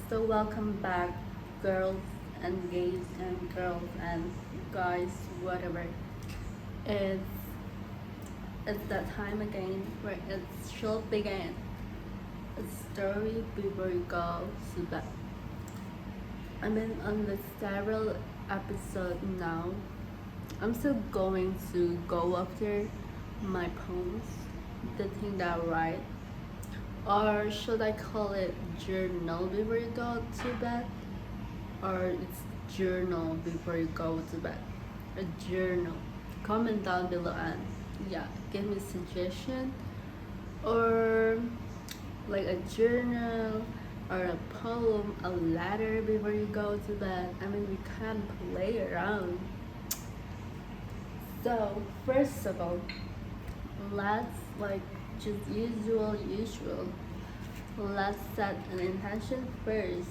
So welcome back, girls and gays and girls and guys, whatever. It's it's that time again where it should begin. A story before you go to bed. I mean, on the several episode now, I'm still going to go after my poems, the thing that I write, or should I call it journal before you go to bed? Or it's journal before you go to bed? A journal. Comment down below and yeah, give me suggestion. Or like a journal or a poem, a letter before you go to bed. I mean, we can play around. So first of all, let's like just usual. Let's set an intention first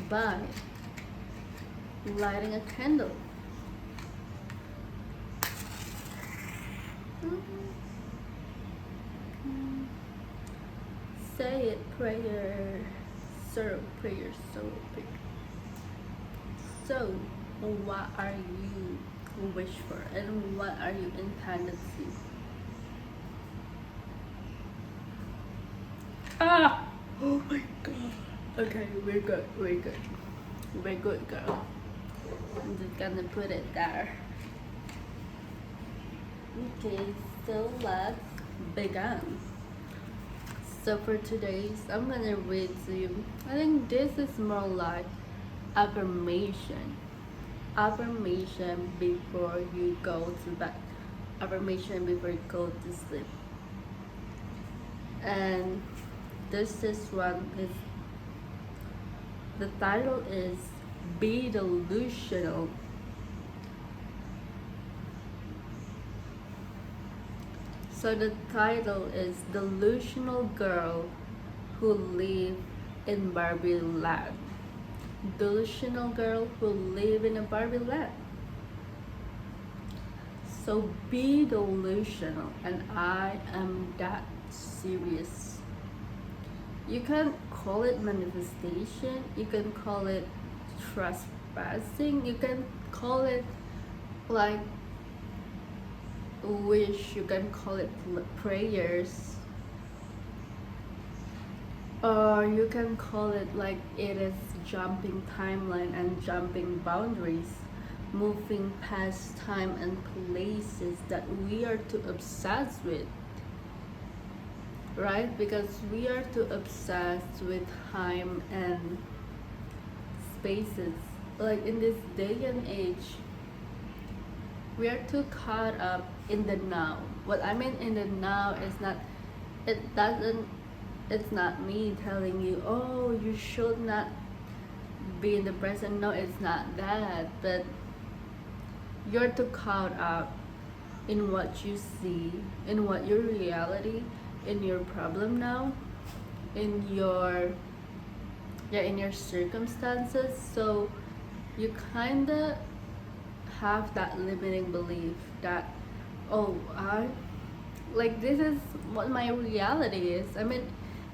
by lighting a candle. Say it, prayer, sorrow, prayer, sorrow, prayer. So, what are you wish for, and what are you intended to? Ah! Oh my god. Okay, we're good, girl. I'm just gonna put it there. Okay, so let's begin. So for today's, I'm gonna read to you. I think this is more like affirmation. Affirmation before you go to bed. Affirmation before you go to sleep. And this is one is the title is Be Delusional. So the title is Delusional Girl Who Live in Barbie Land. Delusional girl who live in a Barbie land. So be delusional, and I am that serious. You can call it manifestation, you can call it trespassing, you can call it like wish, you can call it prayers, or you can call it like it is jumping timeline and jumping boundaries, moving past time and places that we are too obsessed with, right? Because we are too obsessed with time and spaces. Like in this day and age, we are too caught up in the now. What I mean in the now is not, it doesn't, it's not me telling you, oh, you should not be in the present. No, it's not that. But you're too caught up in what you see, in what your reality, in your problem now, in your circumstances. So you kinda have that limiting belief that, oh, I like this is what my reality is. I mean,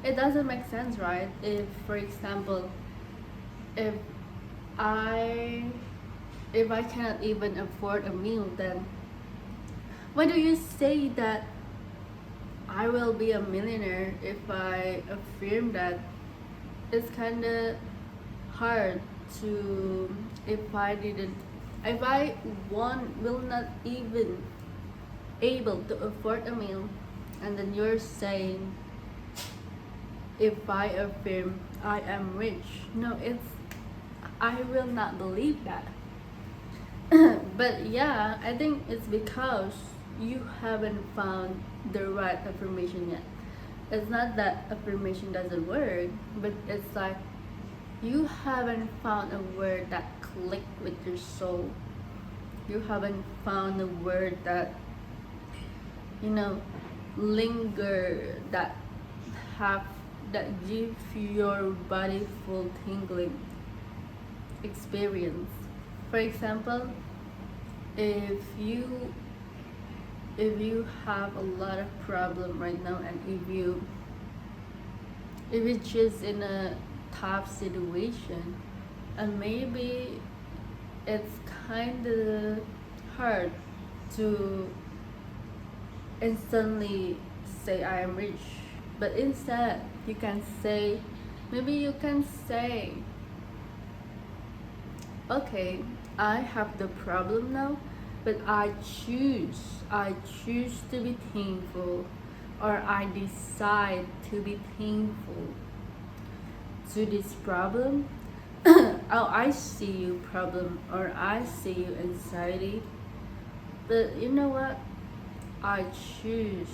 it doesn't make sense, right? If for example, if I cannot even afford a meal, then why do you say that I will be a millionaire? If I affirm that, it's kind of hard to, if I will not even able to afford a meal, and then you're saying if I affirm I am rich. No, I will not believe that. But yeah, I think it's because you haven't found the right affirmation yet. It's not that affirmation doesn't work, but it's like you haven't found a word that click with your soul. You haven't found a word that, you know, linger, that have, that give your body full tingling experience. For example, if you have a lot of problem right now, and if you just in a tough situation, and maybe it's kind of hard to instantly say I am rich, but instead you can say, maybe you can say, okay, I have the problem now, but I choose to be thankful, or I decide to be thankful to this problem. Oh, I see you problem, or I see you anxiety, but you know what? I choose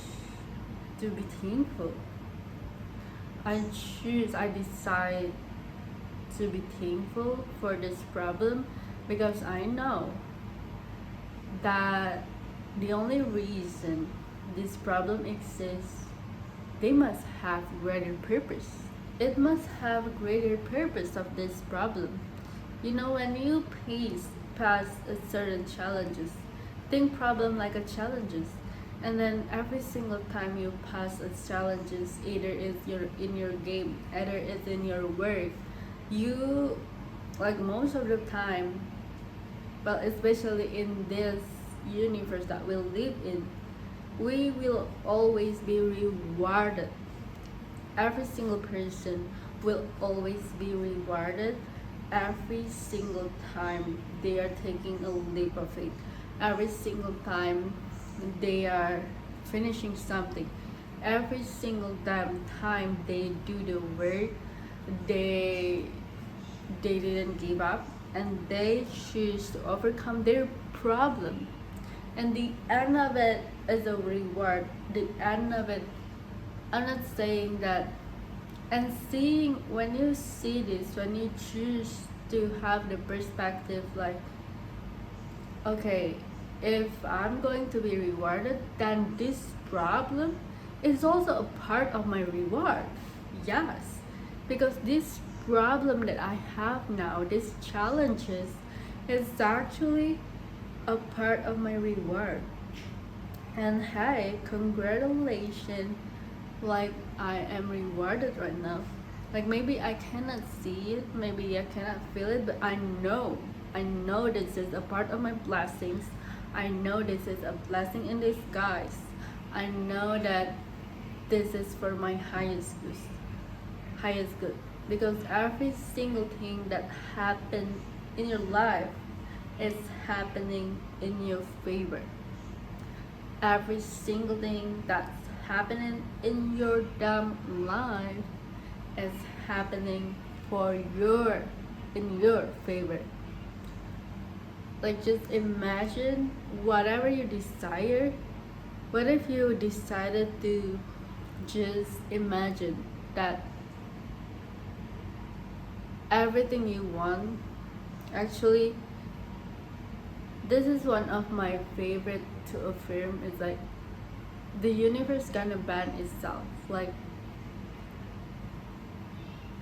to be thankful. I decide to be thankful for this problem, because I know that the only reason this problem exists, they must have greater purpose. It must have greater purpose of this problem. You know, when you pass a certain challenges, think problem like a challenges, and then every single time you pass a challenges, either it's in your game, either it's in your work, you, like most of the time, but especially in this universe that we live in, we will always be rewarded. Every single person will always be rewarded every single time they are taking a leap of faith, every single time they are finishing something, every single damn time they do the work, they didn't give up, and they choose to overcome their problem, and the end of it is a reward. The end of it, I'm not saying that, and seeing, when you see this, when you choose to have the perspective like, okay, if I'm going to be rewarded, then this problem is also a part of my reward. Yes, because this problem that I have now, these challenges, is actually a part of my reward. And hey, congratulations, like I am rewarded right now. Like maybe I cannot see it, maybe I cannot feel it, but I know this is a part of my blessings. I know this is a blessing in disguise. I know that this is for my highest good. Because every single thing that happened in your life is happening in your favor. Every single thing that's happening in your damn life is happening in your favor. Like, just imagine whatever you desire. What if you decided to just imagine that everything you want, actually, this is one of my favorite to affirm, is like the universe gonna ban itself. Like,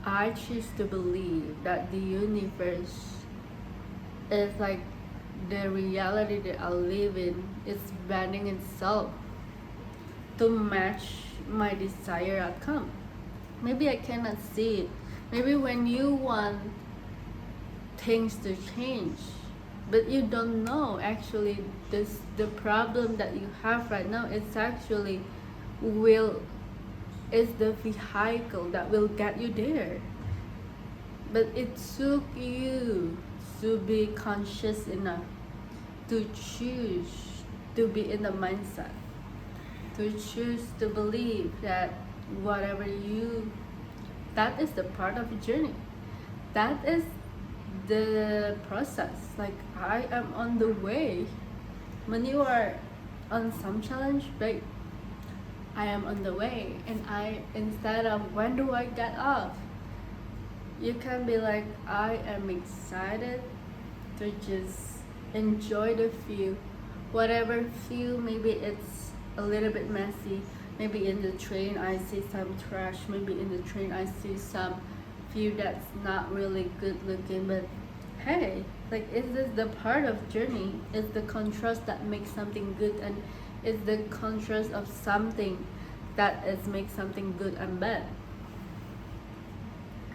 I choose to believe that the universe is like the reality that I live in is banning itself to match my desired outcome. Maybe I cannot see it. Maybe when you want things to change, but you don't know actually the problem that you have right now, it's actually is the vehicle that will get you there. But it took you to be conscious enough to choose to be in the mindset, to choose to believe that whatever you, that is the part of the journey, that is the process. Like, I am on the way. When you are on some challenge, right, I am on the way, and I, instead of when do I get off, you can be like, I am excited to just enjoy the view, whatever view. Maybe it's a little bit messy, maybe in the train I see some trash, maybe in the train I see some view that's not really good looking, but hey, like, is this the part of journey? Is the contrast that makes something good, and is the contrast of something that is makes something good and bad.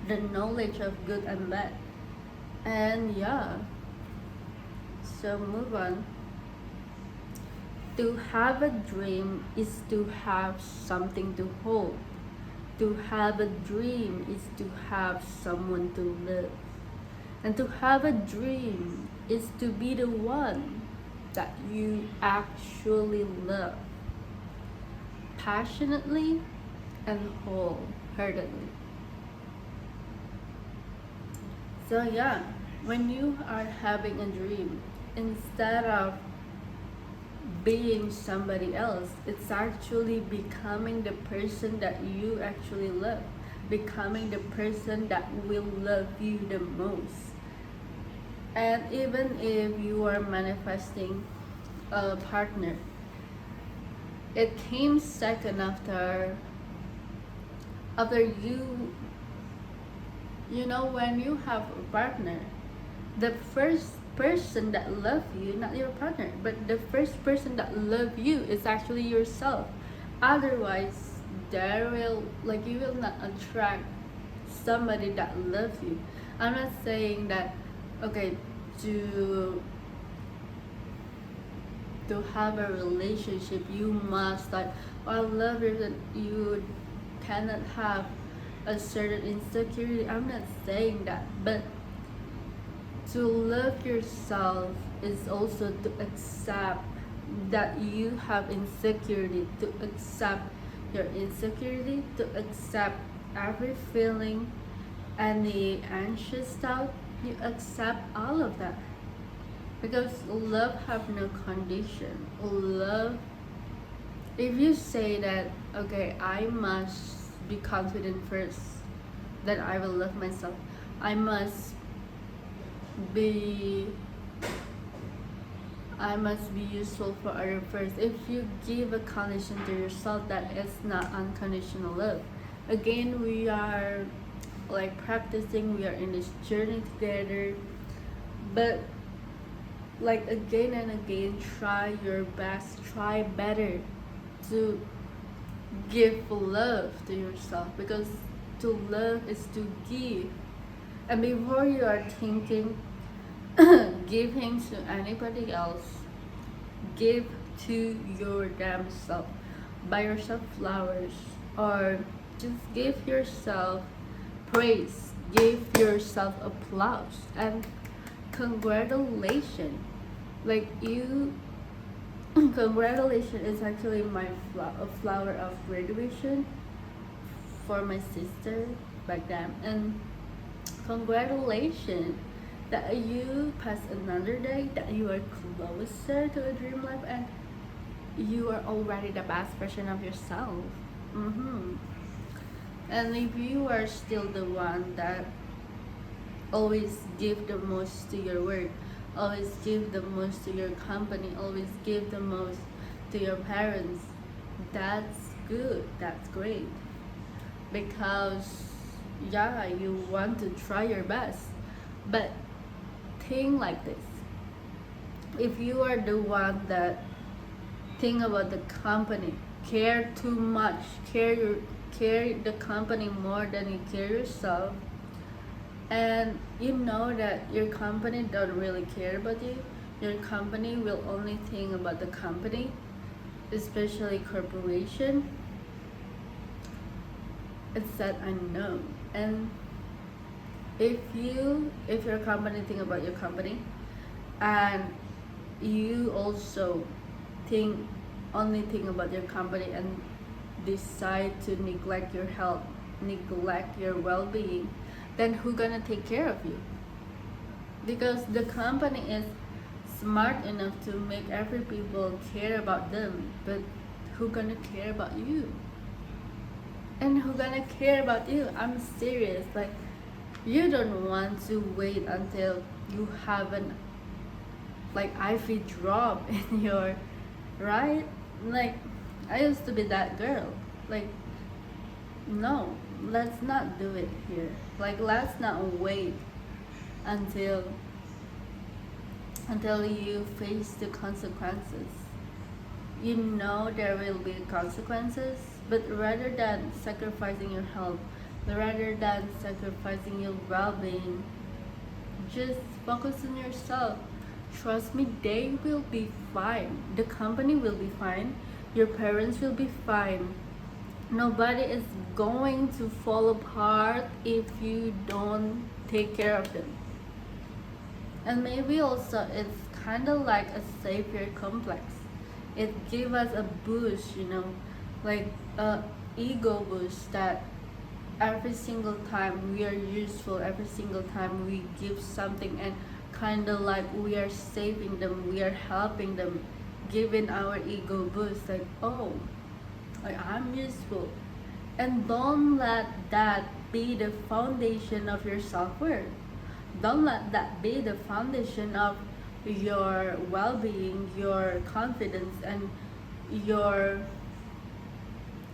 the knowledge of good and bad. And yeah, so move on. To have a dream is to have something to hold. To have a dream is to have someone to live. And to have a dream is to be the one that you actually love passionately and wholeheartedly. So yeah, when you are having a dream, instead of being somebody else, it's actually becoming the person that you actually love, becoming the person that will love you the most. And even if you are manifesting a partner, it came second after you know, when you have a partner, the first person that love you, not your partner, but the first person that love you is actually yourself. Otherwise, there will, like, you will not attract somebody that loves you. I'm not saying that, okay, to have a relationship you must, like, oh, I love you, that you cannot have a certain insecurity. I'm not saying that, but to love yourself is also to accept that you have insecurity, to accept your insecurity, to accept every feeling, any anxious thought. You accept all of that, because love have no condition. Love, if you say that, okay, I must be confident first, then I will love myself. I must be useful for others first. If you give a condition to yourself, that is not unconditional love. Again, we are like practicing, we are in this journey together, but like again and again, try your best, try better to give love to yourself, because to love is to give. And before you are thinking giving to anybody else, give to your damn self. Buy yourself flowers, or just give yourself praise, give yourself applause and congratulations. Like you, congratulations is actually my a flower of graduation for my sister back then. And congratulations that you pass another day, that you are closer to a dream life, and you are already the best version of yourself. And if you are still the one that always give the most to your work, always give the most to your company, always give the most to your parents, that's good, that's great. Because yeah, you want to try your best. But think like this: if you are the one that think about the company, care too much, care the company more than you care yourself, and you know that your company don't really care about you, your company will only think about the company, especially corporation, it's that unknown. And if your company think about your company, and you also only think about your company, and decide to neglect your health, neglect your well-being, then who gonna take care of you? Because the company is smart enough to make every people care about them, but who gonna care about you? And who gonna care about you? I'm serious. Like, you don't want to wait until you have an like IV drop in your right. Like, I used to be that girl. Like, no, let's not do it here. Like, let's not wait until you face the consequences. You know there will be consequences, but rather than sacrificing your health, rather than sacrificing your well-being. Just focus on yourself. Trust me, they will be fine. The company will be fine. Your parents will be fine. Nobody is going to fall apart if you don't take care of them. And maybe also it's kind of like a savior complex. It gives us a boost, like a ego boost that every single time we are useful, every single time we give something, and kind of like we are saving them, we are helping them, giving our ego boost, like, oh, I'm useful. And don't let that be the foundation of your self-worth. Don't let that be the foundation of your well-being, your confidence, and your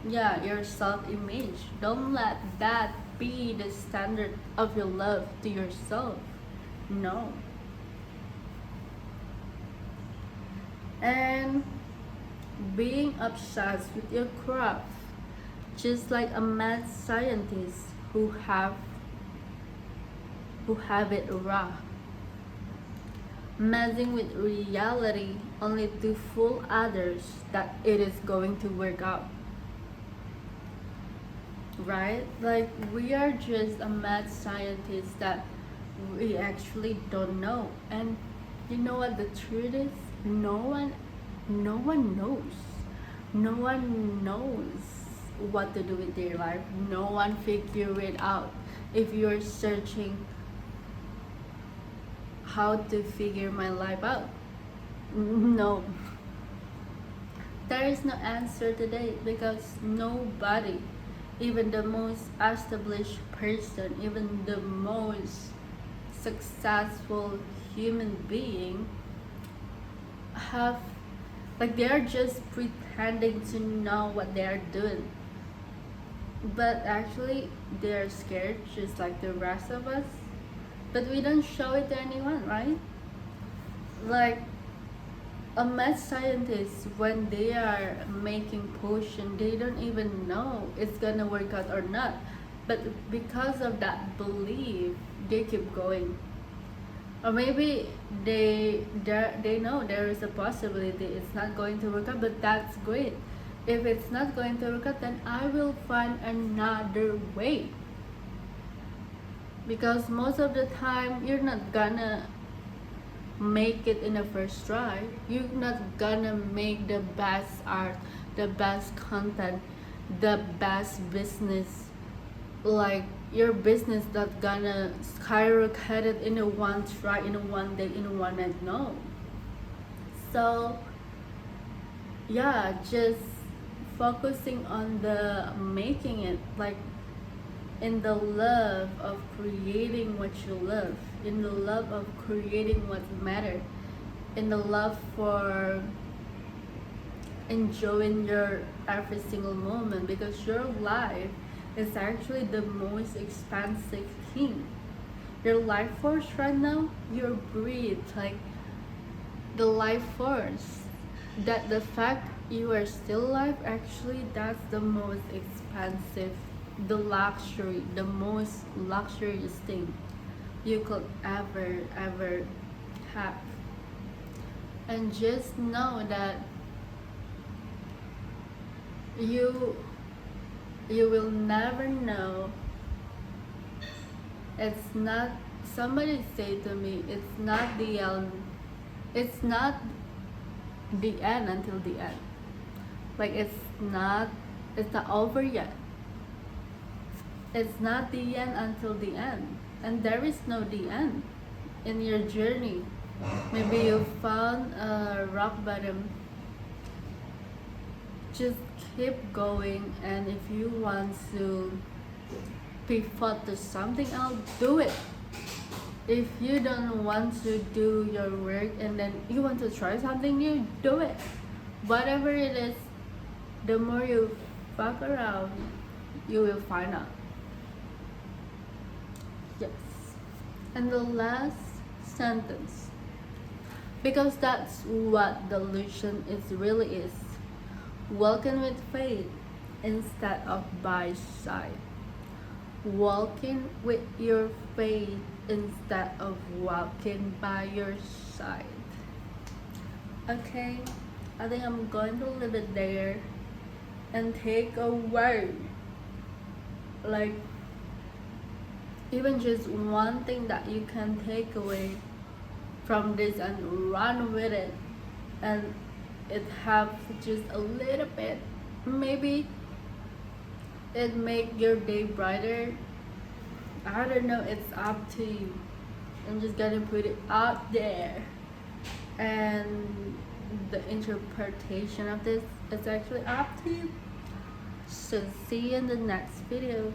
your self-image. Don't let that be the standard of your love to yourself. No. And being obsessed with your craft, just like a mad scientist who have it raw, messing with reality only to fool others that it is going to work out. Right? Like, we are just a mad scientist that we actually don't know. And you know what the truth is? No one knows. No one knows what to do with their life. No one figure it out. If you're searching how to figure my life out, no, there is no answer today, because nobody, even the most established person, even the most successful human being, have, like, they're just pretending to know what they're doing, but actually they're scared just like the rest of us, but we don't show it to anyone, right? Like, a mad scientist, when they are making potion, they don't even know it's gonna work out or not, but because of that belief, they keep going. Or maybe they know there is a possibility it's not going to work out, but that's great. If it's not going to work out, then I will find another way, because most of the time you're not gonna make it in the first try. You're not gonna make the best art, the best content, the best business. Like, your business not gonna skyrocket it in a one try, in a one day, in a one night. No. So yeah, just focusing on the making it, like, in the love of creating what you love, in the love of creating what matters, in the love for enjoying your every single moment, because your life is actually the most expensive thing. Your life force right now, your breath, like, the life force, that the fact you are still alive, actually that's the most expensive, the luxury, the most luxurious thing you could ever have. And just know that you will never know. It's not, somebody say to me, it's not the it's not the end until the end. Like, it's not over yet. It's not the end until the end, and there is no the end in your journey. Maybe you found a rock bottom. Just keep going, and if you want to pivot to something else, do it. If you don't want to do your work and then you want to try something new, do it. Whatever it is, the more you fuck around, you will find out. Yes. And the last sentence, because that's what delusion really is. Walking with faith instead of by sight. walking with your faith instead of walking by your side. Okay, I think I'm going to leave it there and take a word, like even just one thing that you can take away from this and run with it, and it have just a little bit, maybe it make your day brighter. I don't know, it's up to you. I'm just gonna put it out there, and the interpretation of this is actually up to you. So see you in the next video.